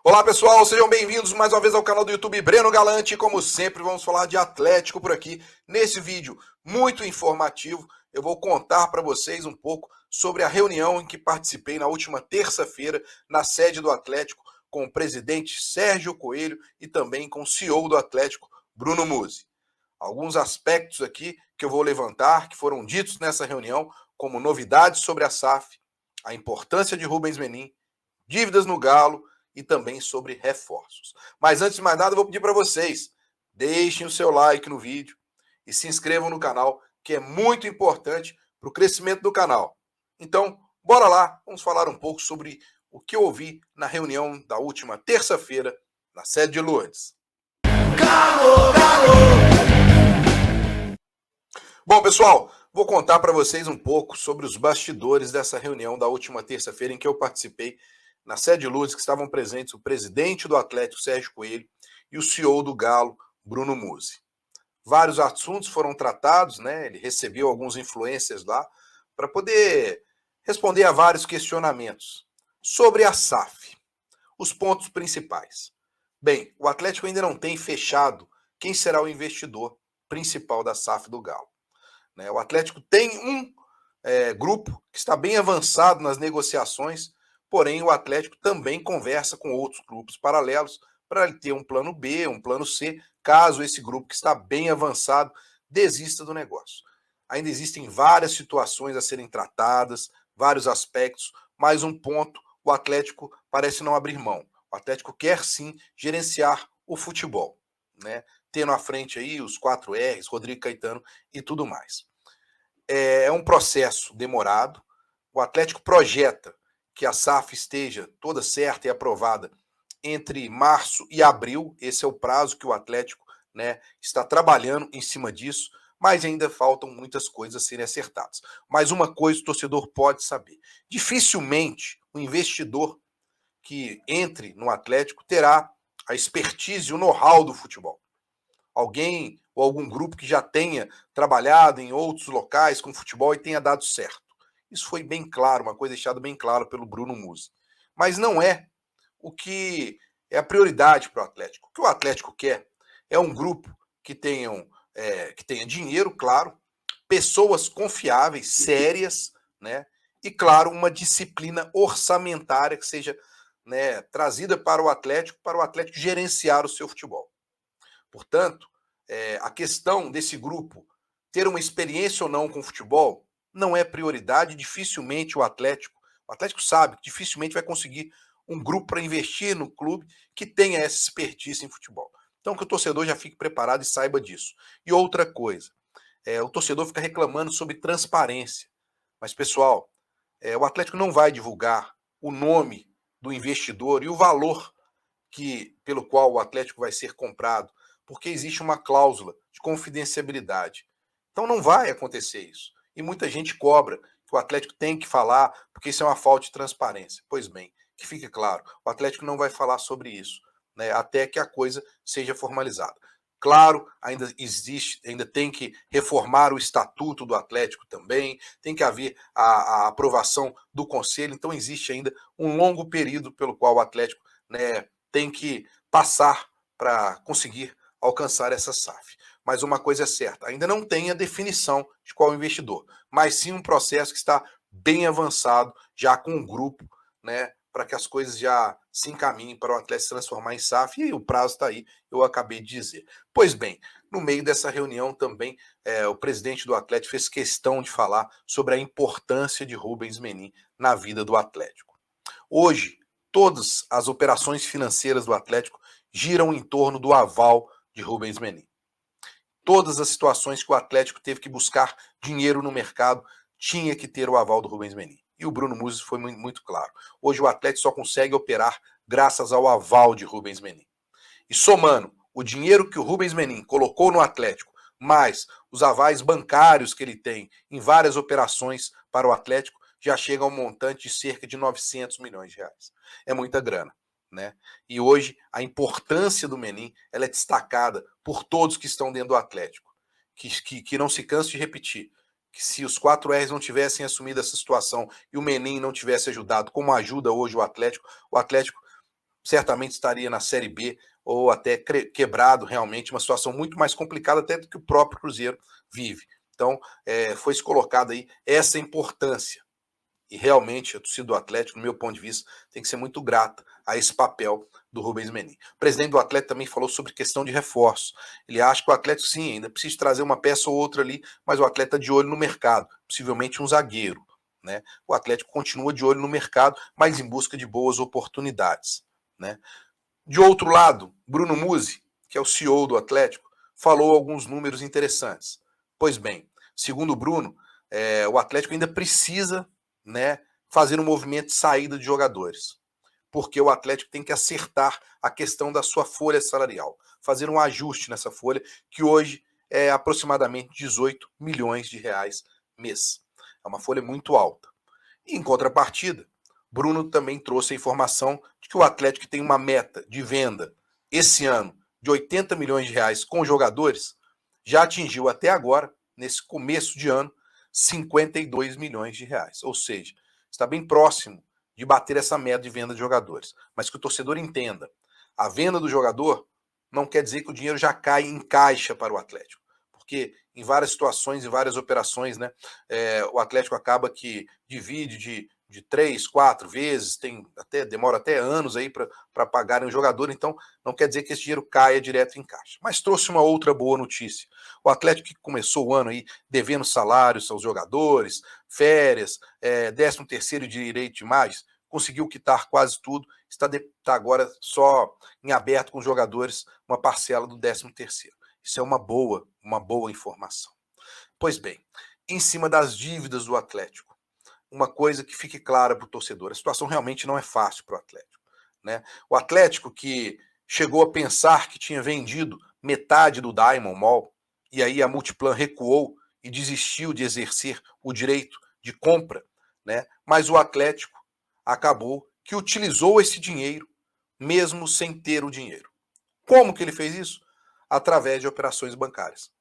Olá pessoal, sejam bem-vindos mais uma vez ao canal do YouTube Breno Galante. Como sempre, vamos falar de Atlético por aqui. Nesse vídeo muito informativo, eu vou contar para vocês um pouco sobre a reunião em que participei na última terça-feira na sede do Atlético com o presidente Sérgio Coelho e também com o CEO do Atlético, Bruno Musi. Alguns aspectos aqui que eu vou levantar, que foram ditos nessa reunião, como novidades sobre a SAF, a importância de Rubens Menin, dívidas no Galo, e também sobre reforços. Mas antes de mais nada, eu vou pedir para vocês, deixem o seu like no vídeo e se inscrevam no canal, que é muito importante para o crescimento do canal. Então, bora lá, vamos falar um pouco sobre o que eu ouvi na reunião da última terça-feira na sede de Lourdes. Galo, Galo! Bom, pessoal, vou contar para vocês um pouco sobre os bastidores dessa reunião da última terça-feira em que eu participei na sede de Lourdes, que estavam presentes o presidente do Atlético, Sérgio Coelho, e o CEO do Galo, Bruno Musi. Vários assuntos foram tratados, né? Ele recebeu alguns influencers lá para poder responder a vários questionamentos sobre a SAF. Os pontos principais. Bem, o Atlético ainda não tem fechado quem será o investidor principal da SAF do Galo. O Atlético tem um grupo que está bem avançado nas negociações. Porém, o Atlético também conversa com outros grupos paralelos para ter um plano B, um plano C, caso esse grupo que está bem avançado desista do negócio. Ainda existem várias situações a serem tratadas, vários aspectos, mas um ponto o Atlético parece não abrir mão. O Atlético quer sim gerenciar o futebol, né? Tendo à frente aí os 4 R's, Rodrigo Caetano e tudo mais. É um processo demorado. O Atlético projeta que a SAF esteja toda certa e aprovada entre março e abril. Esse é o prazo que o Atlético, né, está trabalhando em cima disso, mas ainda faltam muitas coisas a serem acertadas. Mas uma coisa o torcedor pode saber: dificilmente o investidor que entre no Atlético terá a expertise e o know-how do futebol. Alguém ou algum grupo que já tenha trabalhado em outros locais com futebol e tenha dado certo. Isso foi bem claro, uma coisa deixada bem clara pelo Bruno Musi. Mas não é o que é a prioridade para o Atlético. O que o Atlético quer é um grupo que tenha dinheiro, claro, pessoas confiáveis, sérias, né? E, claro, uma disciplina orçamentária que seja, né, trazida para o Atlético gerenciar o seu futebol. Portanto, a questão desse grupo ter uma experiência ou não com futebol não é prioridade. Dificilmente o Atlético sabe que dificilmente vai conseguir um grupo para investir no clube que tenha essa expertise em futebol. Então que o torcedor já fique preparado e saiba disso. E outra coisa, o torcedor fica reclamando sobre transparência. Mas, pessoal, o Atlético não vai divulgar o nome do investidor e o valor pelo qual o Atlético vai ser comprado, porque existe uma cláusula de confidencialidade. Então não vai acontecer isso. E muita gente cobra que o Atlético tem que falar, porque isso é uma falta de transparência. Pois bem, que fique claro, o Atlético não vai falar sobre isso, né, até que a coisa seja formalizada. Claro, ainda tem que reformar o estatuto do Atlético também, tem que haver a aprovação do conselho, então existe ainda um longo período pelo qual o Atlético, né, tem que passar para conseguir alcançar essa SAF. Mas uma coisa é certa, ainda não tem a definição de qual investidor, mas sim um processo que está bem avançado, já com um grupo, né, para que as coisas já se encaminhem para o Atlético se transformar em SAF, e o prazo está aí, eu acabei de dizer. Pois bem, no meio dessa reunião também, o presidente do Atlético fez questão de falar sobre a importância de Rubens Menin na vida do Atlético. Hoje, todas as operações financeiras do Atlético giram em torno do aval de Rubens Menin. Todas as situações que o Atlético teve que buscar dinheiro no mercado tinha que ter o aval do Rubens Menin. E o Bruno Musi foi muito claro. Hoje o Atlético só consegue operar graças ao aval de Rubens Menin. E somando o dinheiro que o Rubens Menin colocou no Atlético, mais os avais bancários que ele tem em várias operações para o Atlético, já chega a um montante de cerca de 900 milhões de reais. É muita grana, né? E hoje a importância do Menin ela é destacada por todos que estão dentro do Atlético. Que não se canse de repetir, que se os 4 R's não tivessem assumido essa situação e o Menin não tivesse ajudado, como ajuda hoje o Atlético certamente estaria na Série B ou até quebrado realmente, uma situação muito mais complicada até do que o próprio Cruzeiro vive. Então, foi-se colocada aí essa importância. E realmente a torcida do Atlético, no meu ponto de vista, tem que ser muito grata a esse papel do Rubens Menin. O presidente do Atlético também falou sobre questão de reforço. Ele acha que o Atlético, sim, ainda precisa trazer uma peça ou outra ali, mas o Atlético está de olho no mercado, possivelmente um zagueiro. Né? O Atlético continua de olho no mercado, mas em busca de boas oportunidades. Né? De outro lado, Bruno Musi, que é o CEO do Atlético, falou alguns números interessantes. Pois bem, segundo o Bruno, o Atlético ainda precisa, né, fazer um movimento de saída de jogadores, porque o Atlético tem que acertar a questão da sua folha salarial, fazer um ajuste nessa folha, que hoje é aproximadamente 18 milhões de reais mês. É uma folha muito alta. E, em contrapartida, Bruno também trouxe a informação de que o Atlético tem uma meta de venda esse ano de 80 milhões de reais com jogadores, já atingiu até agora, nesse começo de ano, 52 milhões de reais. Ou seja, está bem próximo de bater essa meta de venda de jogadores. Mas que o torcedor entenda, a venda do jogador não quer dizer que o dinheiro já cai em caixa para o Atlético. Porque em várias situações, em várias operações, né, o Atlético acaba que divide de 3, 4 vezes, demora até anos aí para pagarem o jogador, então não quer dizer que esse dinheiro caia direto em caixa. Mas trouxe uma outra boa notícia. O Atlético, que começou o ano aí devendo salários aos jogadores, férias, 13º direito de mais, conseguiu quitar quase tudo, está agora só em aberto com os jogadores uma parcela do 13º. Isso é uma boa informação. Pois bem, em cima das dívidas do Atlético, uma coisa que fique clara para o torcedor, a situação realmente não é fácil para o Atlético. Né? O Atlético, que chegou a pensar que tinha vendido metade do Diamond Mall, e aí a Multiplan recuou e desistiu de exercer o direito de compra, né? Mas o Atlético acabou que utilizou esse dinheiro, mesmo sem ter o dinheiro. Como que ele fez isso? Através de operações bancárias.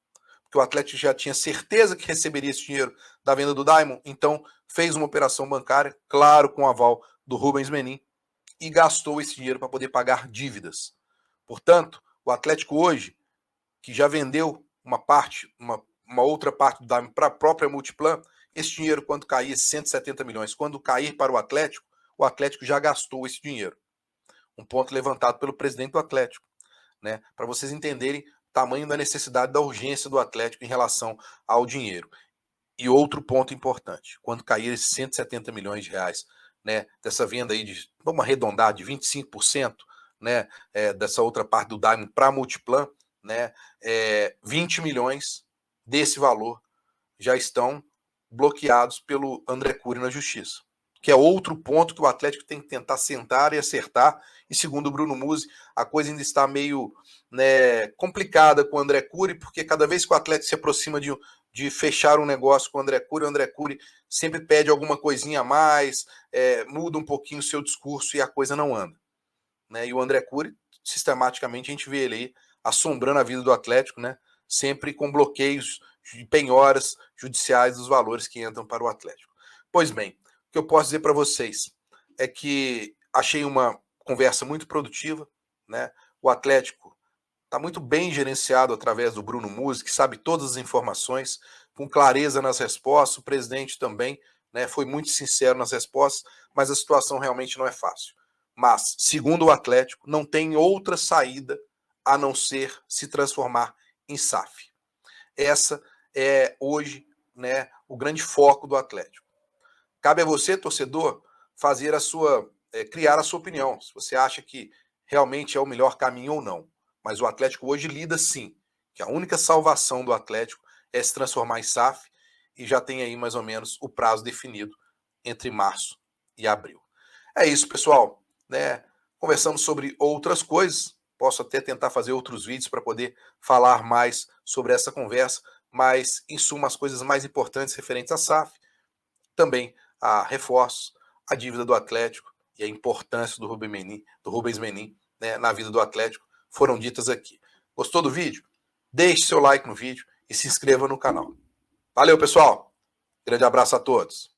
Porque o Atlético já tinha certeza que receberia esse dinheiro da venda do Diamond, então fez uma operação bancária, claro, com o aval do Rubens Menin, e gastou esse dinheiro para poder pagar dívidas. Portanto, o Atlético hoje, que já vendeu uma outra parte do Diamond para a própria Multiplan, esse dinheiro, quando cair, 170 milhões, quando cair para o Atlético já gastou esse dinheiro. Um ponto levantado pelo presidente do Atlético. Né, para vocês entenderem o tamanho da necessidade, da urgência do Atlético em relação ao dinheiro. E outro ponto importante, quando cair esses 170 milhões de reais, né, dessa venda aí de, vamos arredondar, de 25%, né, dessa outra parte do Diamond para a Multiplan, né, 20 milhões desse valor já estão bloqueados pelo André Cury na Justiça, que é outro ponto que o Atlético tem que tentar sentar e acertar. E segundo o Bruno Musi, a coisa ainda está meio, né, complicada com o André Cury, porque cada vez que o Atlético se aproxima de fechar um negócio com o André Cury sempre pede alguma coisinha a mais, muda um pouquinho o seu discurso e a coisa não anda. Né? E o André Cury, sistematicamente, a gente vê ele aí assombrando a vida do Atlético, né? Sempre com bloqueios de penhoras judiciais dos valores que entram para o Atlético. Pois bem, o que eu posso dizer para vocês é que achei uma conversa muito produtiva, né? O Atlético está muito bem gerenciado através do Bruno Musi, que sabe todas as informações, com clareza nas respostas. O presidente também, né, foi muito sincero nas respostas, mas a situação realmente não é fácil. Mas, segundo o Atlético, não tem outra saída a não ser se transformar em SAF. Essa é hoje, né, o grande foco do Atlético. Cabe a você, torcedor, fazer criar a sua opinião, se você acha que realmente é o melhor caminho ou não. Mas o Atlético hoje lida sim, que a única salvação do Atlético é se transformar em SAF, e já tem aí mais ou menos o prazo definido entre março e abril. É isso, pessoal. Né? Conversamos sobre outras coisas. Posso até tentar fazer outros vídeos para poder falar mais sobre essa conversa, mas, em suma, as coisas mais importantes referentes à SAF, também a reforços, a dívida do Atlético e a importância do Rubens Menin, né, na vida do Atlético, foram ditas aqui. Gostou do vídeo? Deixe seu like no vídeo e se inscreva no canal. Valeu, pessoal! Grande abraço a todos!